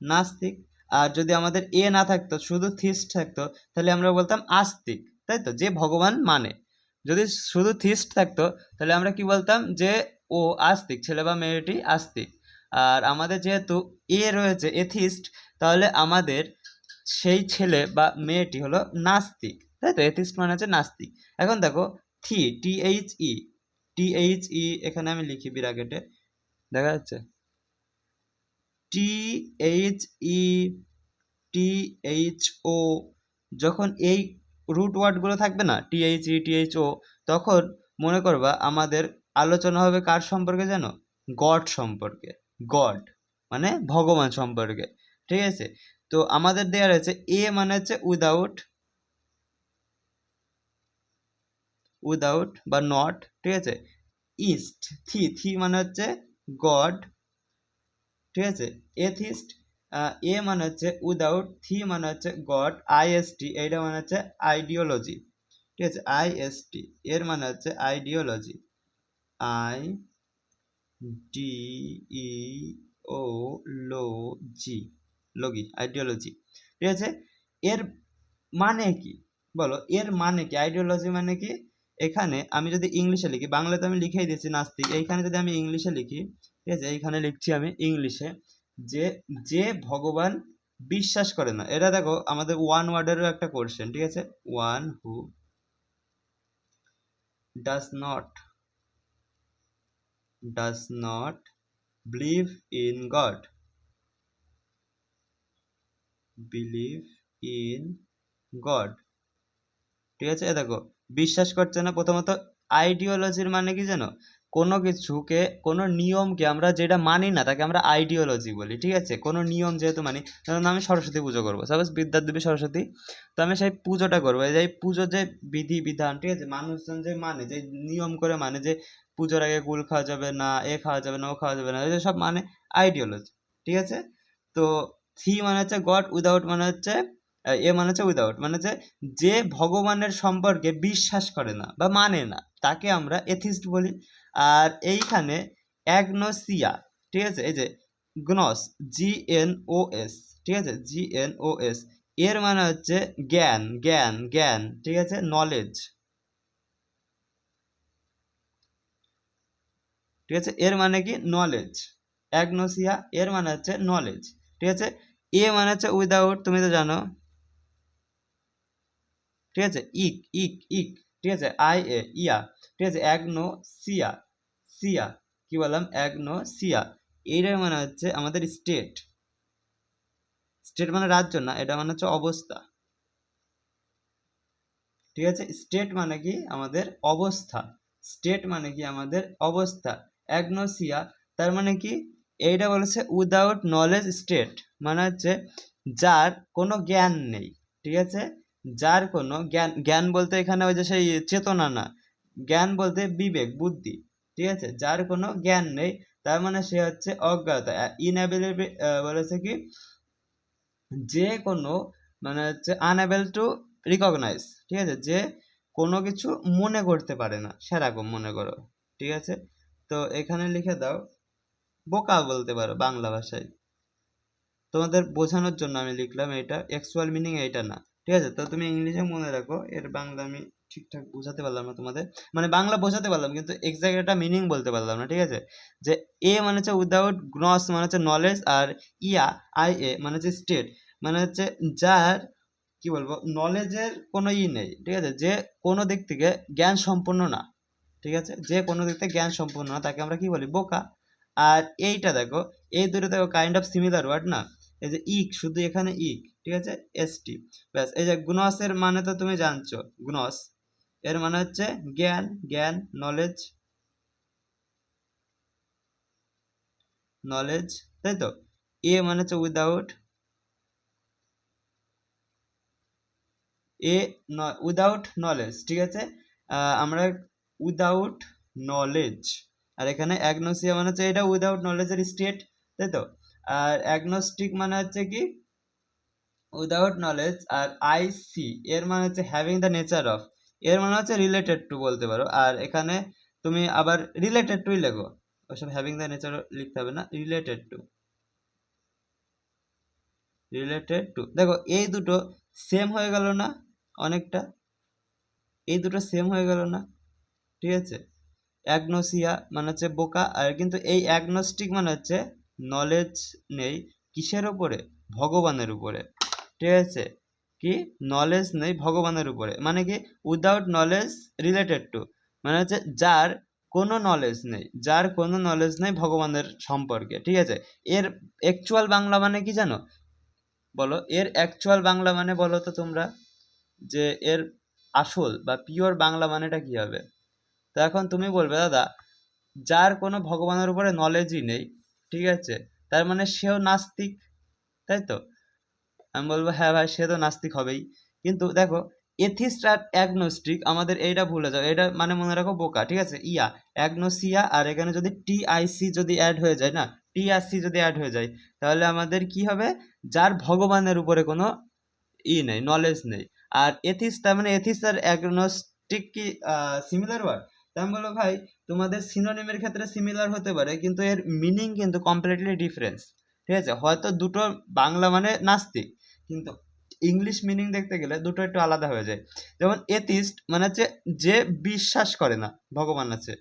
নাস্তিক। আর যদি আমাদের না থাকতো, শুধু থিস্ট থাকতো, তাহলে আমরা বলতাম আস্তিক, তাই তো, যে ভগবান মানে। যদি শুধু থিস্ট থাকতো, তাহলে আমরা কি বলতাম, যে ও আস্তিক, ছেলে বা মেয়েটি আস্তিক। আর আমাদের যেহেতু রয়েছে এথিস্ট, তাহলে আমাদের সেই ছেলে বা মেয়েটি হলো নাস্তিক, তাই তো, এথিস্ট মানে হচ্ছে নাস্তিক। এখন দেখো THE এখানে আমি লিখি বিরাকেটে, দেখা যাচ্ছে, THE THO, যখন এই রুট ওয়ার্ডগুলো থাকবে না, THE THO, তখন মনে করবা আমাদের আলোচনা হবে কার সম্পর্কে জানো? গড সম্পর্কে, গড মানে ভগবান সম্পর্কে, ঠিক আছে। তো আমাদের দেওয়া রয়েছে মানে হচ্ছে উইদাউট, উইদাউট বা নট, ঠিক আছে। ইস্ট, থি মানে হচ্ছে গড, ঠিক আছে। এথিস্ট, মানে হচ্ছে উইদাউট, থি মানে হচ্ছে গড, IST এইটা মানে হচ্ছে আইডিওলজি, ঠিক আছে, IST এর মানে হচ্ছে আইডিওলজি, IDEOLOGY, লগি, আইডিওলজি, ঠিক আছে। এর মানে কি, বলো এর মানে কি, আইডিওলজি মানে কি। এখানে আমি যদি ইংলিশে লিখি, বাংলাতে আমি লিখেই দিয়েছি নাস্তিক, এইখানে যদি আমি ইংলিশে লিখি, ঠিক আছে, এইখানে লিখছি আমি ইংলিশে, যে যে ভগবান বিশ্বাস করে না। এটা দেখো আমাদের ওয়ান ওয়ার্ডেরও একটা কোশ্চেন, ঠিক আছে, one who does not, does not believe in god, believe in god, ঠিক আছে। দেখো বিশ্বাস করছে না, প্রথমত আইডিওলজির মানে কি জানো, কোনো কিছুকে, কোনো নিয়মকে আমরা যেটা মানি না তাকে আমরা আইডিওলজি বলি, ঠিক আছে। কোনো নিয়ম যেহেতু মানি, ধরুন আমি সরস্বতী পুজো করবো, সাপোজ বিদ্যাদেবী সরস্বতী, তো আমি সেই পুজোটা করবো, এই যে পুজোর যে বিধি বিধান, ঠিক আছে, মানুষজন যে মানে, যে নিয়ম করে মানে, যে পুজোর আগে গুল খাওয়া যাবে না, খাওয়া যাবে না, ও খাওয়া যাবে না, এই যে সব মানে আইডিওলজি, ঠিক আছে। তো থি মানে হচ্ছে গড, উইদাউট মানে হচ্ছে, মানে হচ্ছে উইদাউট, মানে হচ্ছে যে ভগবানের সম্পর্কে বিশ্বাস করে না বা মানে না, তাকে আমরা এথিস্ট বলি। আর এইখানে অ্যাগনোসিয়া, ঠিক আছে, এই যে গ্নস, GNOS, ঠিক আছে, GNOS, এর মানে হচ্ছে জ্ঞান, জ্ঞান, জ্ঞান, ঠিক আছে, নলেজ, ঠিক আছে, এর মানে কি নলেজ। অ্যাগনোসিয়া এর মানে হচ্ছে নলেজ, ঠিক আছে। এ মানে হচ্ছে উইদাউট, তুমি তো জানো, ঠিক আছে, ইক, ইক, ইক, ঠিক আছে, ইয়া, ঠিক আছে, অ্যাগনোসিয়া, সিয়া, কি বললাম, অ্যাগনোসিয়া, এটার মানে হচ্ছে আমাদের স্টেট, স্টেট মানে রাজ্য না, এটা মানে হচ্ছে অবস্থা, ঠিক আছে, স্টেট মানে কি আমাদের অবস্থা, স্টেট মানে কি আমাদের অবস্থা। অ্যাগনোসিয়া তার মানে কি, এইটা বলেছে উইদাউট নলেজ স্টেট, মানে হচ্ছে যার কোনো জ্ঞান নেই, ঠিক আছে, যার কোনো জ্ঞান, জ্ঞান বলতে এখানে ওই যে সেই চেতনা না, জ্ঞান বলতে বিবেক, বুদ্ধি, ঠিক আছে, যার কোনো জ্ঞান নেই, তার মানে সে হচ্ছে অজ্ঞাত, ইনএবিলিটি, বলেছে কি যে কোনো, মানে হচ্ছে আনএবল টু রিকগনাইজ, ঠিক আছে, যে কোনো কিছু মনে করতে পারে না, সেরকম মনে করো, ঠিক আছে। তো এখানে লিখে দাও বোকা বলতে পারো বাংলা ভাষায়, তোমাদের বোঝানোর জন্য আমি লিখলাম, এটা অ্যাকচুয়াল মিনিং এইটা না, ঠিক আছে। তো তুমি ইংলিশে মনে রাখো, এর বাংলা আমি ঠিকঠাক বোঝাতে পারলাম না তোমাদের, মানে বাংলা বোঝাতে পারলাম কিন্তু এক্সাক্ট একটা মিনিং বলতে পারলাম না, ঠিক আছে। যে এ মানে হচ্ছে উইদাউট, গ্নস মানে হচ্ছে নলেজ, আর মানে হচ্ছে স্টেট, মানে হচ্ছে যার, কি বলবো, নলেজের কোনো নেই, ঠিক আছে, যে কোনো দিক থেকে জ্ঞান সম্পন্ন না, ঠিক আছে, যে কোনো দিক থেকে জ্ঞান সম্পন্ন না, তাকে আমরা কি বলি, বোকা। আর এইটা দেখো, এই দুটো দেখো কাইন্ড অফ সিমিলার ওয়ার্ড না, এই যে ইক, শুধু এখানে ইক, ঠিক আছে, ST, ব্যাস। এই যে গ্নসের মানে তো তুমি জানছো, গ্নস এর মানে হচ্ছে জ্ঞান, জ্ঞান, নলেজ, নলেজ, তাই তো। এ মানে হচ্ছে উইদাউট, উইদাউট নলেজ, ঠিক আছে, আমরা উইদাউট নলেজ, আর এখানে অ্যাগনোসিয়া মানে হচ্ছে এটা উইদাউট নলেজের স্টেট, তাই তো। আর অ্যাগনোস্টিক মানে হচ্ছে কি উইদাউট নলেজ, আর IC এর মানে হচ্ছে হ্যাভিং দ্য নেচার অফ, এর মানে হচ্ছে রিলেটেড টু বলতে পারো, আর এখানে তুমি আবার রিলেটেড টুই লেখো, ওসব হ্যাভিং দ্য নেচার লিখতে হবে না, রিলেটেড টু, রিলেটেড টু, দেখো এই দুটো সেম হয়ে গেল না অনেকটা, এই দুটো সেম হয়ে গেল না, ঠিক আছে। অ্যাগনোসিয়া মানে হচ্ছে বোকা, আর কিন্তু এই অ্যাগনস্টিক মানে হচ্ছে নলেজ নেই কিসের উপরে, ভগবানের উপরে, ঠিক আছে, কি নলেজ নেই ভগবানের উপরে, মানে কি উইদাউট নলেজ রিলেটেড টু, মানে হচ্ছে যার কোনো নলেজ নেই, যার কোনো নলেজ নেই ভগবানের সম্পর্কে, ঠিক আছে। এর অ্যাকচুয়াল বাংলা মানে কি জানো, বলো, এর অ্যাকচুয়াল বাংলা মানে বলো তো তোমরা, যে এর আসল বা পিওর বাংলা মানেটা কি হবে। তো এখন তুমি বলবে দাদা, যার কোনো ভগবানের উপরে নলেজই নেই, ঠিক আছে, তার মানে সেও নাস্তিক, তাই তো। আমি বলবো হ্যাঁ ভাই, সে তো নাস্তিক হবেই, কিন্তু দেখো এথিস্ট আর অ্যাগনোস্টিক, আমাদের এইটা ভুলে যাও, এটা মানে মনে রাখো বোকা, ঠিক আছে। অ্যাগনোসিয়া, আর এখানে যদি TIC যদি অ্যাড হয়ে যায় না, TRC যদি অ্যাড হয়ে যায়, তাহলে আমাদের কি হবে, যার ভগবানের উপরে কোনো নেই, নলেজ নেই। আর এথিস্ট, তার মানে এথিস্ট আর অ্যাগনোস্টিক কি সিমিলার ওয়ার্ড, তাই আমি বলবো ভাই তোমাদের সিনোনিমের ক্ষেত্রে সিমিলার হতে পারে, কিন্তু এর মিনিং কিন্তু কমপ্লিটলি ডিফারেন্স, ঠিক আছে। হয়তো দুটো বাংলা মানে নাস্তিক, কিন্তু ইংলিশ মিনিং দেখতে গেলে দুটো একটু আলাদা হয়ে যায়। যেমন এথিস্ট মানে হচ্ছে যে বিশ্বাস করে না ভগবান আছে,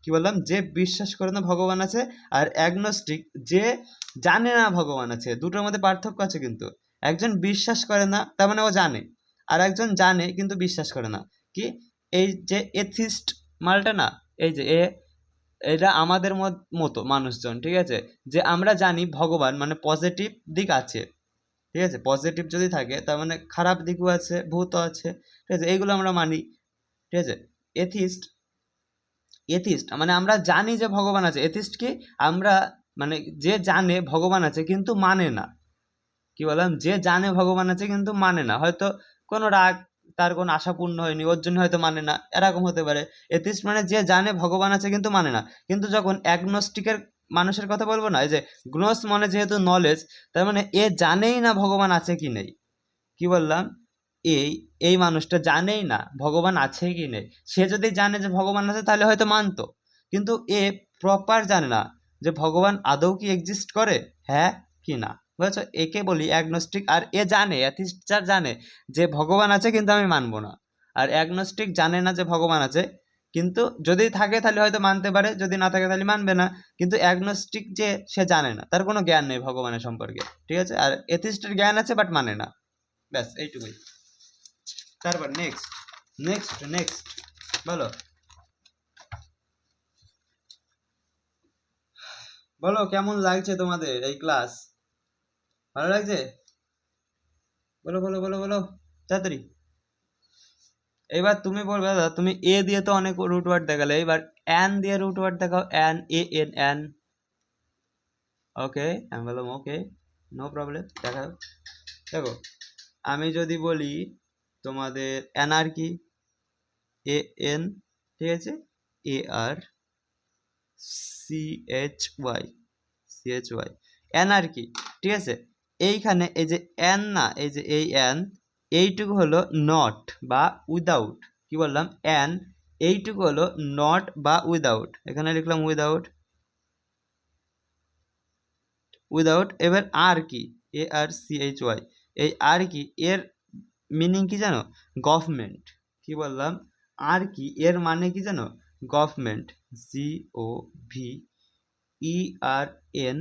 কি বললাম, যে বিশ্বাস করে না ভগবান আছে। আর অ্যাগনোস্টিক যে জানে না ভগবান আছে, দুটোর মধ্যে পার্থক্য আছে কিন্তু। একজন বিশ্বাস করে না তার মানে ও জানে, আর একজন জানে কিন্তু বিশ্বাস করে না। কি, এই যে এথিস্ট মালটা না, এই যে এটা আমাদের মতো মানুষজন, ঠিক আছে, যে আমরা জানি ভগবান মানে পজিটিভ দিক আছে, ঠিক আছে, পজিটিভ যদি থাকে তার মানে খারাপ দিকও আছে, ভূতও আছে, ঠিক আছে, এইগুলো আমরা মানি, ঠিক আছে। এথিস্ট, এথিস্ট মানে আমরা জানি যে ভগবান আছে, এথিস্ট কি, আমরা মানে যে জানে ভগবান আছে কিন্তু মানে না, কি বললাম, যে জানে ভগবান আছে কিন্তু মানে না, হয়তো কোনো রাগ, তার কোনো আশা পূর্ণ হয়নি ওর জন্য হয়তো মানে না, এরকম হতে পারে। এথিস্ট মানে যে জানে ভগবান আছে কিন্তু মানে না। কিন্তু যখন অ্যাগনস্টিকের মানুষের কথা বলবো না, এই যে গ্নোস মানে যেহেতু নলেজ, তার মানে এ জানেই না ভগবান আছে কি নেই, কি বললাম, এই এই মানুষটা জানেই না ভগবান আছে কি নেই। সে যদি জানে যে ভগবান আছে তাহলে হয়তো মানতো, কিন্তু এ প্রপার জানে না যে ভগবান আদৌ কি এক্সিস্ট করে, হ্যাঁ কি না, বুঝেছো? একে বলি অ্যাগনস্টিক। আর এ জানে, অ্যাথিস্টার জানে যে ভগবান আছে কিন্তু আমি মানবো না। আর অ্যাগনস্টিক জানে না যে ভগবান আছে, কিন্তু যদি থাকে তাহলে হয়তো মানতে পারে, যদি না থাকে তাহলে মানবে না। কিন্তু অ্যাগনস্টিক যে, সে জানে না, তার কোনো জ্ঞান নেই ভগবানের সম্পর্কে, ঠিক আছে? আর এথিস্টের জ্ঞান আছে বাট মানে না, ব্যাস এইটুকুই। তারপর নেক্সট নেক্সট নেক্সট বলো বলো কেমন লাগছে তোমাদের এই ক্লাস? ভালো লাগছে? বলো বলো বলো বলো তাড়াতাড়ি। এবার তুমি বলবে দাদা তুমি এ দিয়ে তো অনেক রুট ওয়ার্ড দেখালে, এবার এন দিয়ে রুট ওয়ার্ড দেখাও। N, A N N. Okay, আমি বললাম ওকে, নো প্রবলেম, দেখাও। দেখো আমি যদি বলি তোমাদের অ্যানার্কি, এ এন, ঠিক আছে, A R C H Y, C H Y, anarchy, ঠিক আছে। এইখানে এই যে এন না, এই যে এই এন, এইটুকু হলো নট বা উইদাউট। কি বললাম? এন, এইটুকু হলো নট বা উইদাউট। এখানে লিখলাম উইদাউট, উইদাউট। এবার আর কি, a R C H Y, এই আর কি এর মিনিং কি জানো? গভর্নমেন্ট। কি বললাম? আর কি এর মানে কি জানো? Government, G O V E R N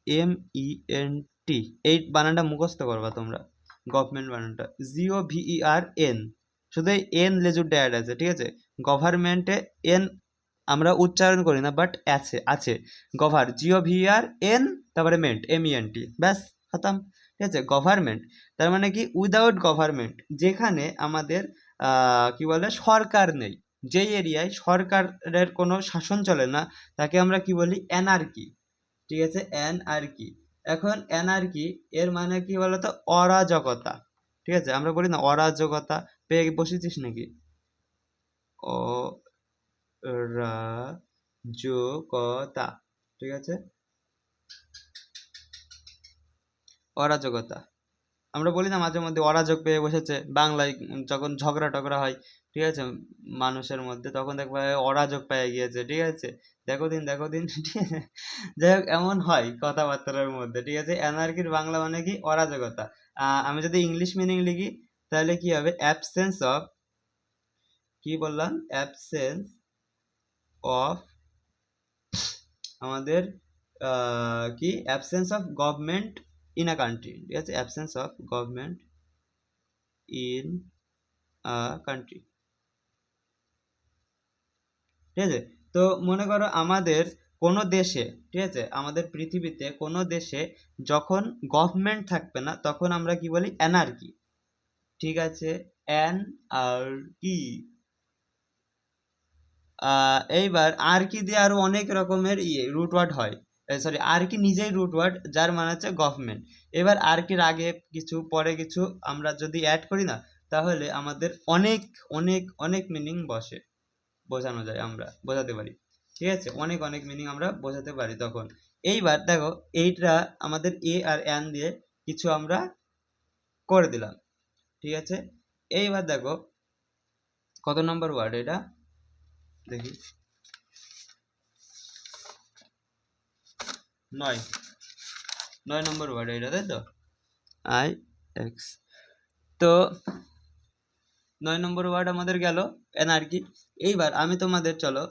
M E N T. এই বানানটা মুখস্থ করবা তোমরা, গভর্নমেন্ট বানানটা G O V E R N, শুধু এই এন লেজুর ড্যাড আছে, ঠিক আছে? গভর্নমেন্টে এন আমরা উচ্চারণ করি না, বাট আছে আছে। Govern, G O V R N, তারপরে ment, M E N T, ব্যাস খতম, ঠিক আছে? গভর্নমেন্ট তার মানে কি? উইদাউট গভর্নমেন্ট, যেখানে আমাদের কি বলে, সরকার নেই, যেই এরিয়ায় সরকারের কোনো শাসন চলে না, তাকে আমরা কি বলি? অ্যানার্কি, ঠিক আছে? অ্যানার্কি। এখন অ্যানার্কি এর মানে কি বলতো? অরাজকতা, ঠিক আছে? আমরা বলি না অরাজকতা, পেয়ে বসেছিস নাকি? অরাজকতা, ঠিক আছে? অরাজকতা, আমরা বলি না মাঝে মধ্যে অরাজক পেয়ে বসেছে, বাংলায় যখন ঝগড়া টগড়া হয়, ঠিক আছে, মানুষের মধ্যে, তখন দেখবে অরাজক পেয়ে গিয়েছে, ঠিক আছে? দেখো দিন দেখো দিন, ঠিক আছে? যাই হোক, এমন হয় কথাবার্তার মধ্যে, ঠিক আছে? অ্যানার্কির বাংলা মানে কি? অরাজকতা। আমি যদি ইংলিশ মিনিং লিখি তাহলে কি হবে? অ্যাবসেন্স অফ, কি বললাম? অ্যাবসেন্স অফ আমাদের কি? Absence of government in a country, ঠিক আছে? Absence of government in a country, ঠিক আছে? তো মনে করো আমাদের কোনো দেশে, ঠিক আছে, আমাদের পৃথিবীতে কোনো দেশে যখন গভর্নমেন্ট থাকবে না, তখন আমরা কি বলি? অ্যানার্কি, ঠিক আছে? অ্যান আর কি এইবার আর কি দিয়ে আরো অনেক রকমের রুট ওয়ার্ড হয়, সরি, আর কি নিজেই রুট ওয়ার্ড, যার মানে হচ্ছে গভর্নমেন্ট। এবার আর কির আগে কিছু পরে কিছু আমরা যদি অ্যাড করি না, তাহলে আমাদের অনেক অনেক অনেক মিনিং বসে, বোঝানো যায়, আমরা বোঝাতে পারি, ঠিক আছে? অনেক অনেক মিনিং আমরা বোঝাতে পারি তখন। এইবার দেখো এইটা আমাদের এ আর এন দিয়ে কিছু আমরা করে দিলাম, ঠিক আছে? এইবার দেখো কত নম্বর ওয়ার্ড এটা, দেখি, 9, 9 নম্বর ওয়ার্ড এটা, তাই তো? I x. তো 9 নম্বর ওয়ার্ড আমাদের গেল এনার্কি। এইবার আমি তোমাদের চলো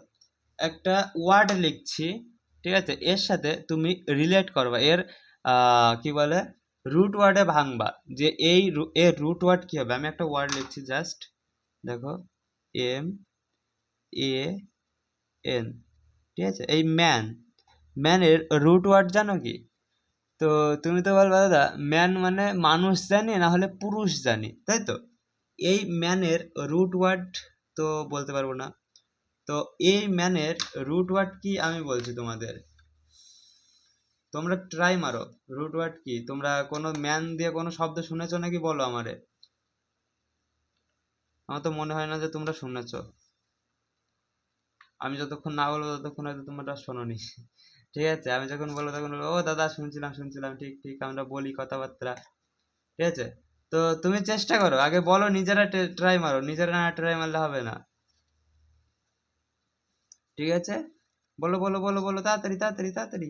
একটা ওয়ার্ড লিখছি, ঠিক আছে? এর সাথে তুমি রিলেট করবা, এর কি বলে, রুট ওয়ার্ডে ভাঙবা, যে এই এর রুট ওয়ার্ড কি হবে। আমি একটা ওয়ার্ড লিখছি, জাস্ট দেখো, এম এ এন, ঠিক আছে? এই ম্যান, ম্যানের রুট ওয়ার্ড জানো কি? তো তুমি তো বলবা দাদা ম্যান মানে মানুষ জানি, না হলে পুরুষ জানি, তাই তো? এই ম্যানের রুট ওয়ার্ড তো বলতে পারবো না। তো এই ম্যানের রুট ওয়ার্ড কি আমি বলছি তোমাদের, তোমরা ট্রাই মারো। রুট ওয়ার্ড কি? তোমরা কোনো ম্যান দিয়ে কোনো শব্দ শুনেছো নাকি? বলো আমারে, আমার তো মনে হয় না যে তোমরা শুনেছো। আমি যতক্ষণ না বলবো ততক্ষণ হয়তো তোমরা শোনোনি, ঠিক আছে? আমি যখন বলবো তখন বলবো, ও দাদা শুনছিলাম শুনছিলাম, ঠিক ঠিক, আমরা বলি কথাবার্তা, ঠিক আছে? তো তুমি চেষ্টা করো, আগে বলো, নিজেরা ট্রাই মারো, নিজেরা না ট্রাই মারলে হবে না, ঠিক আছে? বলো বলো বলো বলো, তাড়াতাড়ি তাড়াতাড়ি তাড়াতাড়ি।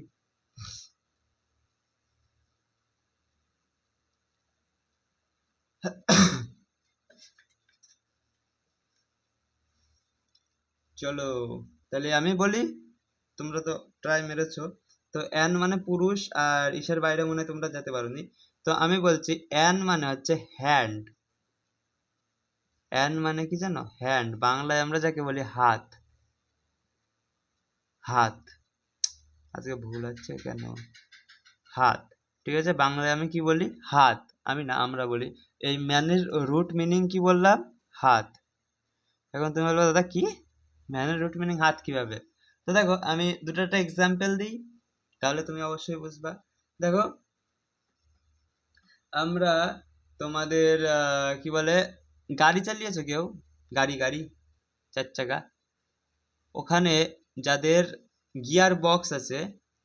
চলো তাহলে আমি বলি, তোমরা তো ট্রাই মেরেছো। তো অ্যান মানে পুরুষ, আর ইসের বাইরে মনে হয় তোমরা যেতে পারোনি। তো আমি বলছি অ্যান মানে হচ্ছে হ্যান্ড। অ্যান মানে কি জানো? হ্যান্ড। বাংলায় আমরা যাকে বলি হাত। হাত। আজকে ভুল হচ্ছে কেন? হাত। ঠিক আছে, বাংলায় আমি কি বলি? হাত। আমি না, আমরা বলি। এই ম্যানের রুট মিনিং কি বললাম? হাত। এখন তুমি বলবে দাদা কি, ম্যানের রুট মিনিং হাত কিভাবে? তো দেখো আমি দুটো একটা এক্সাম্পল দিই, তাহলে তুমি অবশ্যই বুঝবা। দেখো আমরা তোমাদের কি বলে, গাড়ি চালিয়েছো কেউ? গাড়ি গাড়ি, 4 চাকা। ওখানে যাদের গিয়ার বক্স আছে,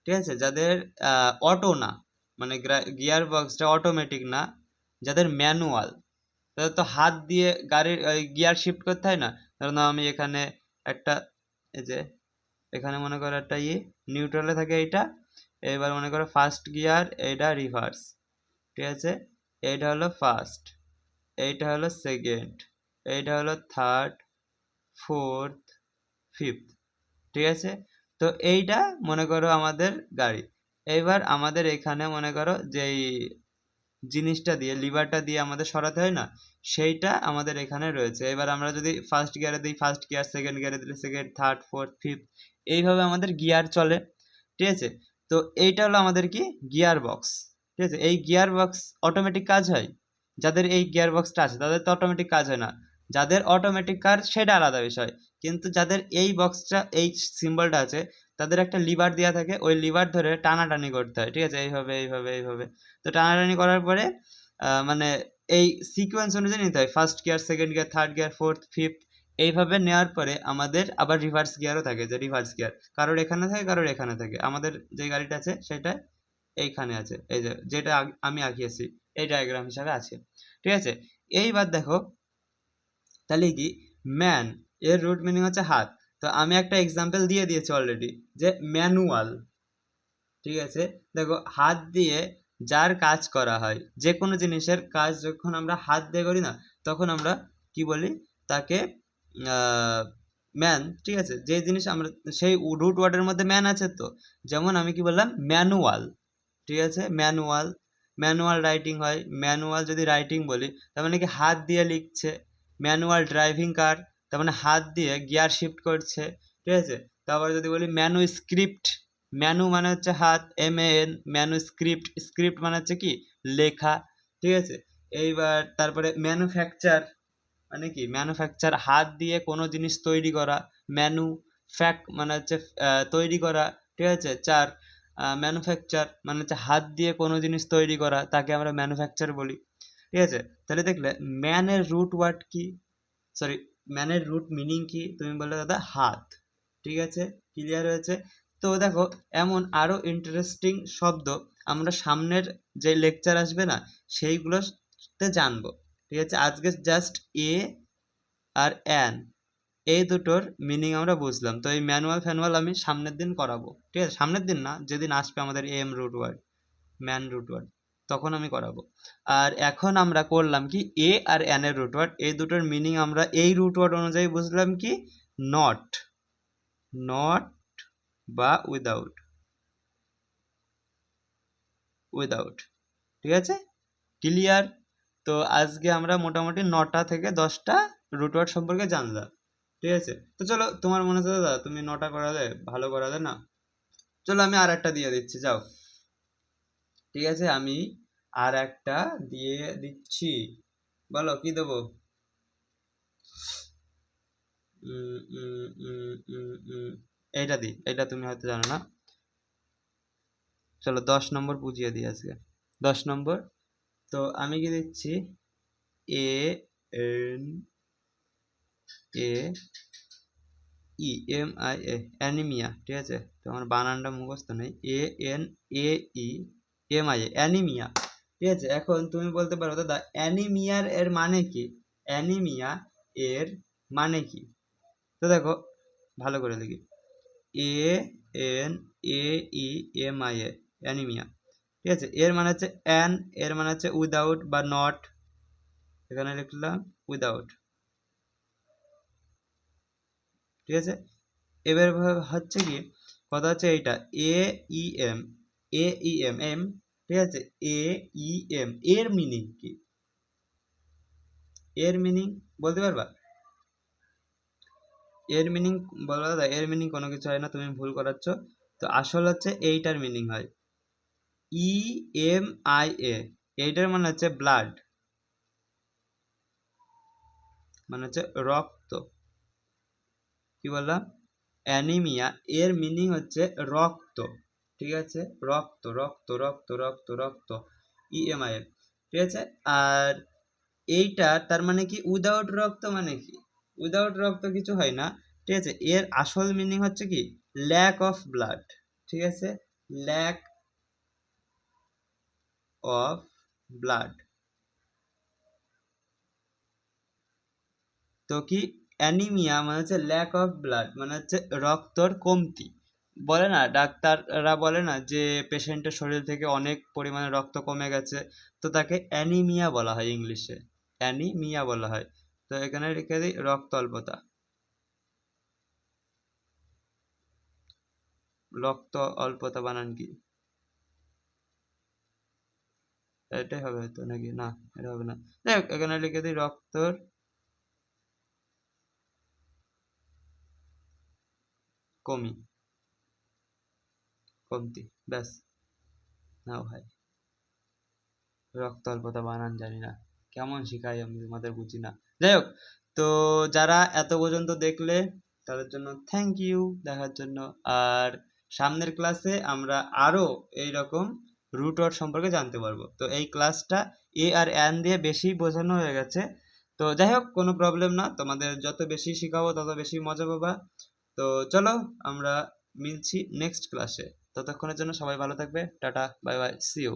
ঠিক আছে, যাদের অটো না, মানে গিয়ার বক্সটা অটোমেটিক না, যাদের ম্যানুয়াল, তাদের তো হাত দিয়ে গাড়ির গিয়ার শিফট করতে হয় না। ধরো না, আমি এখানে একটা, এই যে এখানে মনে করো একটা নিউট্রালে থাকে এইটা, এবার মনে করো ফার্স্ট গিয়ার, এইটা রিভার্স, ঠিক আছে, এইটা হলো ফার্স্ট, এইটা হলো সেকেন্ড, এইটা হলো থার্ড, ফোর্থ, ফিফথ, ঠিক আছে। তো এইটা মনে করো আমাদের গাড়ি। এইবার আমাদের এখানে মনে করো যেই জিনিসটা দিয়ে, লিভারটা দিয়ে আমাদের সরাতে হয় না, সেইটা আমাদের এখানে রয়েছে। এবার আমরা যদি ফার্স্ট গিয়ারে দিই ফার্স্ট গিয়ার, সেকেন্ড গিয়ারে দিলে সেকেন্ড, থার্ড, ফোর্থ, ফিফথ, এইভাবে আমাদের গিয়ার চলে, ঠিক আছে। তো এইটা হলো আমাদের কি, গিয়ার বক্স, ঠিক আছে। এই গিয়ার বক্স অটোমেটিক কাজ হয়, যাদের এই গিয়ার বক্সটা আছে তাদের তো অটোমেটিক কাজ হয় না। যাদের অটোমেটিক কাজ সেটা আলাদা বিষয়, কিন্তু যাদের এই বক্সটা, এই সিম্বলটা আছে, তাদের একটা লিভার দেওয়া থাকে, ওই লিভার ধরে টানাটানি করতে হয়, ঠিক আছে, এইভাবে এইভাবে এইভাবে। তো টানাটানি করার পরে মানে এই সিকোয়েন্স অনুযায়ী নিতে হয়, first gear, second gear, third gear, fourth, fifth, এইভাবে নেওয়ার পরে আমাদের আবার রিভার্স গিয়ারও থাকে, যে রিভার্স গিয়ার কারোর এখানে থাকে কারোর এখানে থাকে। আমাদের যে গাড়িটা আছে সেটা এইখানে আছে, এই যে যেটা আমি আঁকিয়েছি এই ডায়াগ্রাম হিসাবে আছে, ঠিক আছে। এইবার দেখো তাহলে কি, ম্যান এর রুট মিনিং হচ্ছে হাত। তো আমি একটা এক্সাম্পল দিয়ে দিয়েছি অলরেডি, যে ম্যানুয়াল, ঠিক আছে। দেখো হাত দিয়ে যার কাজ করা হয়, যে কোনো জিনিসের কাজ যখন আমরা হাত দিয়ে করি না, তখন আমরা কি বলি, তাকে ম্যান, ঠিক আছে। যে জিনিস আমরা, সেই রুট ওয়ার্ডের মধ্যে ম্যান আছে তো, যেমন আমি কি বললাম, ম্যানুয়াল, ঠিক আছে, ম্যানুয়াল। ম্যানুয়াল রাইটিং হয়, ম্যানুয়াল যদি রাইটিং বলি তার মানে কি হাত দিয়ে লিখছে। ম্যানুয়াল ড্রাইভিং কার, তার মানে হাত দিয়ে গিয়ার শিফট করছে, ঠিক আছে। তারপর যদি বলি ম্যানু স্ক্রিপ্ট, ম্যানু মানে হচ্ছে হাত, MAN, ম্যানু স্ক্রিপ্ট, স্ক্রিপ্ট মানে হচ্ছে কি, লেখা, ঠিক আছে। এইবার তারপরে ম্যানুফ্যাকচার, মানে কি, ম্যানুফ্যাকচার হাত দিয়ে কোনো জিনিস তৈরি করা, ম্যানু ফ্যাক মানে হচ্ছে তৈরি করা, ঠিক আছে। 4, ম্যানুফ্যাকচার মানে হচ্ছে হাত দিয়ে কোনো জিনিস তৈরি করা, তাকে আমরা ম্যানুফ্যাকচার বলি, ঠিক আছে। তাহলে দেখলে ম্যানের রুট ওয়ার্ড কি, সরি, ম্যানের রুট মিনিং কি, তুমি বললে দাদা হাত, ঠিক আছে, ক্লিয়ার হয়েছে। তো দেখো এমন আরো ইন্টারেস্টিং শব্দ আমরা সামনের যে লেকচার আসবে না, সেইগুলোতে জানবো, ঠিক আছে। আজকে জাস্ট এ আর অ্যান, এই দুটোর মিনিং আমরা বুঝলাম। তো এই ম্যানুয়াল ফ্যানুয়াল আমি সামনের দিন করাবো, ঠিক আছে, সামনের দিন না, যেদিন আসবে আমাদের M root word, man root word, তখন আমি করাবো। আর এখন আমরা করলাম কি, এ আর অ্যান এর রুট ওয়ার্ড, এই দুটোর মিনিং আমরা এই রুট ওয়ার্ড অনুযায়ী বুঝলাম কি, নট, নট বা উইদাউট, উইদাউট, ঠিক আছে, ক্লিয়ার। তো আজকে আমরা মোটামুটি 9টা থেকে 10টা রুট ওয়ার্ড সম্পর্কে জানলাম, ঠিক আছে। তো চলো, তোমার মনে হচ্ছে দাদা তুমি 9টা করালে ভালো করালে না, চলো আমি আর একটা দিয়ে দিচ্ছি, যাও, ঠিক আছে, আমি আর একটা দিয়ে দিচ্ছি, বলো কি দেবো? এইটা দিই, এটা তুমি হয়তো জানো না, চলো 10 নম্বর বুঝিয়ে দিই আজকে। 10 নম্বর, তো আমি কি দিচ্ছি, ANAEMIA, অ্যানিমিয়া, ঠিক আছে। তো আমার বানানটা মুখস্থ নেই, ANAEMIA, অ্যানিমিয়া, ঠিক আছে। এখন তুমি বলতে পারো দাদা অ্যানিমিয়ার এর মানে কি, অ্যানিমিয়া এর মানে কি? তো দেখো ভালো করে দেখি, ANAEMIA, অ্যানিমিয়া। ঠিক আছে, এর মানে হচ্ছে অ্যান, এর মানে হচ্ছে উইদাউট বা নট, এখানে লিখলাম উইদাউট। ঠিক আছে, এবার হচ্ছে কি কথা হচ্ছে এইটা AEM, AEM, ঠিক আছে, AEM এর মিনিং কি? এর মিনিং বলতে পারবা? এর মিনিং বলা যায়? এর মিনিং কোনো কিছু হয় না, তুমি ভুল করাচ্ছ। তো আসল হচ্ছে এইটার মিনিং হয় EMIA, এইটার মানে হচ্ছে ব্লাড, মানে হচ্ছে রক্ত। কি বললাম? অ্যানিমিয়া এর মিনিং হচ্ছে রক্ত। ঠিক আছে, রক্ত রক্ত রক্ত রক্ত রক্ত, EMIA। ঠিক আছে, আর এইটা তার মানে কি উইদাউট রক্ত মানে কি? উইদাউট রক্ত কিছু হয় না। ঠিক আছে, এর আসল মিনিং হচ্ছে কি ল্যাক অফ ব্লাড। ঠিক আছে, ল্যাক অফ ব্লাড। তো কি অ্যানিমিয়া মানে হচ্ছে ল্যাক অফ ব্লাড, মানে হচ্ছে রক্তর কমতি। বলে না ডাক্তাররা, বলে না যে পেশেন্টের শরীর থেকে অনেক পরিমাণে রক্ত কমে গেছে, তো তাকে অ্যানিমিয়া বলা হয়, ইংলিশে অ্যানিমিয়া বলা হয়। তো এখানে রেখে দিই রক্ত অল্পতা। রক্ত অল্পতা বানান কি? এটাই হবে হয়তো, নাকি না এটা হবে না। যাই হোক, এখানে লিখে দিই রক্তর কমি, কমতি, ব্যাস। নাও ভাই, রক্ত অল্পতা বানান জানি না, কেমন শিখাই আমি তোমাদের বুঝি না। যাই হোক, তো যারা এত পর্যন্ত দেখলে তাদের জন্য থ্যাংক ইউ দেখার জন্য। আর সামনের ক্লাসে আমরা আরো এইরকম রুট ওয়ার্ড সম্পর্কে জানতে পারবো। তো এই ক্লাসটা এ আর অ্যান দিয়ে বেশি বোঝানো হয়ে গেছে। তো যাই হোক, কোনো প্রবলেম না, তোমাদের যত বেশি শিখাবো তত বেশি মজা পাবা। তো চলো, আমরা মিলছি নেক্সট ক্লাসে। ততক্ষণের জন্য সবাই ভালো থাকবে, tata, bye bye, see you.